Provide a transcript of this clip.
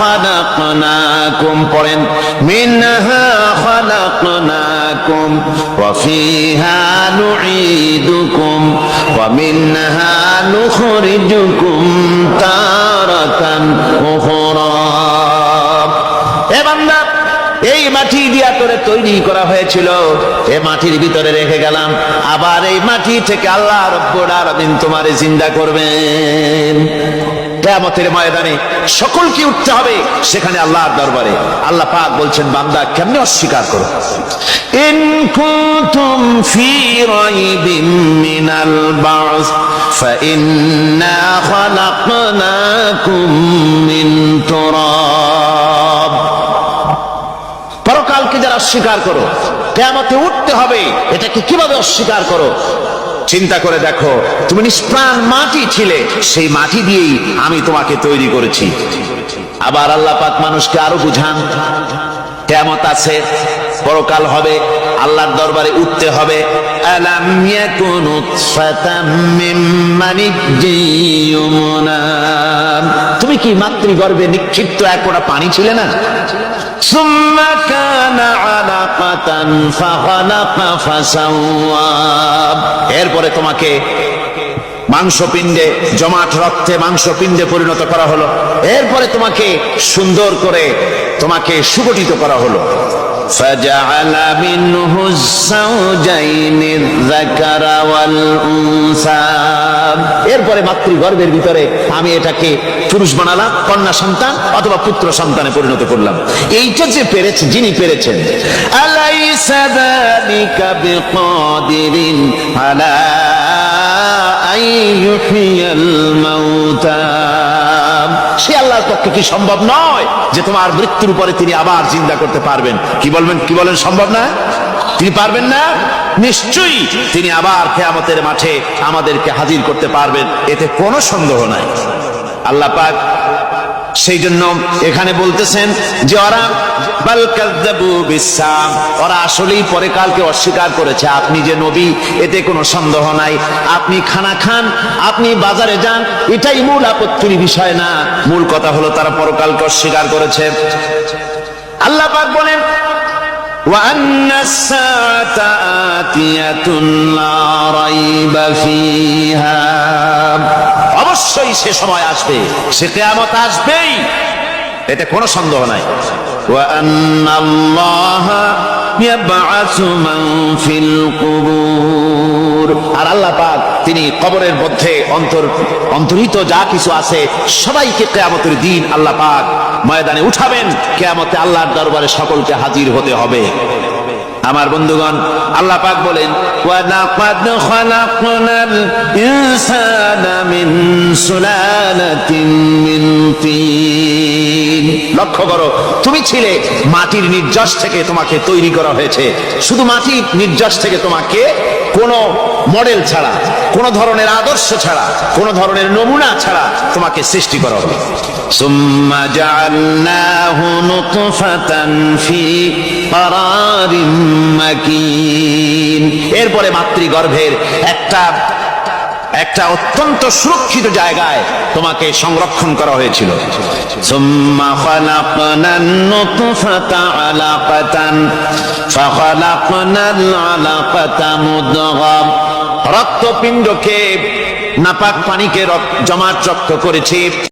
খালাকনাকুম, পড়েন মিনহা খালাকনাকুম ওয়া ফিহা নুঈদুকুম ওয়া মিনহা নুখরিজুকুম তারাতান উখরা। হে বান্দা, এই মাটি দিয়া তোরে তৈরি করা হয়েছিল, এই মাটির ভিতরে রেখে গেলাম, আবার এই মাটি থেকে আল্লাহ রব্বুল আলামিন তোমারে জিন্দা করবেন। কিয়ামতের ময়দানে সকলকে উঠতে হবে সেখানে আল্লাহর দরবারে। আল্লাহ পাক বলছেন, বান্দা কেমনে অস্বীকার করো? ইন কুনতুম ফি রাইবিন মিনাল বা'স ফাইন্না খালাকনাকুম মিন তুরাব। পরকালকে যারা অস্বীকার করো, কিয়ামতে উঠতে হবে, এটাকে কিভাবে অস্বীকার করো? চিন্তা করে দেখো, তুমি নিষ্প্রাণ মাটি ছিলে, সেই মাটি দিয়েই আমি তোমাকে তৈরি করেছি। আবার আল্লাহ পাক মানুষকে আরো বুঝান, কিয়ামত আছে, পরকাল হবে, আল্লাহর দরবারে উঠতে হবে। আলাম ইয়াকুনু ফাতাম মিন মানিজ্জিয়ুমনা, তুমি কি মাতৃগর্ভে নিক্ষিপ্ত এক ফোঁটা পানি ছিলে না? সুম্মা কানা আলাকাতান ফাখালাকা ফাসাওয়া, এরপরে তোমাকে মাংসপিণ্ডে, জমাট রক্তে মাংসপিণ্ডে পরিণত করা হলো, এরপরে তোমাকে সুন্দর করে তোমাকে সুগঠিত করা হলো। ফাজআলা মিনহু যাওজাইনি যাকারা ওয়াল উনসা, এরপরে মাতৃগর্ভের ভিতরে আমি এটাকে পুরুষ বানালাম, কন্যা সন্তান অথবা পুত্র সন্তানে পরিণত করলাম। এইটা যে পেরেছে, যিনি পেরেছেন, আলাইসা যালিকা বিকাদিরিন আলা আইয়ুহিয়াল মাউতা, সে আল্লাহর পক্ষে কি সম্ভব নয় যে তোমার মৃত্যুর পরে তিনি আবার জিন্দা করতে পারবেন? কি বলবেন, কি বলেন, সম্ভব না? তিনি পারবেন না? নিশ্চয়ই তিনি আবার কিয়ামতের মাঠে আমাদেরকে হাজির করতে পারবেন, এতে কোনো সন্দেহ নাই। আল্লাহ পাক সেই জন্য এখানে বলতেছেন যে ওরা বাল কাযযাবু বিসসাম, ওরা আসলেই পরকালকে অস্বীকার করেছে। আপনি যে নবী, এতে কোনো সন্দেহ নাই। আপনি খানা খান, আপনি বাজারে যান, এটাই মূল আপত্তির বিষয় না। মূল কথা হলো তারা পরকালকে অস্বীকার করেছে। আল্লাহ পাক বলেন, ওয়া আন্নাস সাআতা আতিয়াতুন লা রাইবা ফিহা, অবশ্যই সে সময় আসবে, সে কিয়ামত আসবেই, এতে কোনো সন্দেহ নাই। ওয়া আন্নাল্লাহা ইয়াবআসু মান ফিল কুবুর, আর আল্লাহ পাক তিনি কবরের মধ্যে অন্তর্হিত যা কিছু আছে সবাইকে কিয়ামতের দিন আল্লাহ পাক ময়দানে উঠাবেন। কিয়ামতে আল্লাহর দরবারে সকলকে হাজির হতে হবে। আমার বন্ধুগণ, আল্লাহ পাক বলেন, ওয়া লাকাদ খালাকনাল ইনসানা মিন সুলালাতিন মিন তিন, লক্ষ্য করো, তুমি ছিলে মাটির নির্যাস থেকে, তোমাকে তৈরি করা হয়েছে। শুধু মাটির নির্যাস থেকে তোমাকে কোনো মডেল ছাড়া, কোন ধরনের আদর্শ ছাড়া, কোন ধরনের নমুনা ছাড়া তোমাকে সৃষ্টি করা হবে। সুম্মা জাআলনাহু নুতফাতান ফি ক্বারারিন মাকিন, এরপরে মাতৃগর্ভের একটা অত্যন্ত সুরক্ষিত জায়গায় তোমাকে সংরক্ষণ করা হয়েছিল। সুম্মা খালাকনান নুতফাতা আলাকাতান ফাখালাকনাল আলাকাতা মুদগা, রক্তপিণ্ডকে, নাপাক পানিকে জমাট রক্ত করেছি।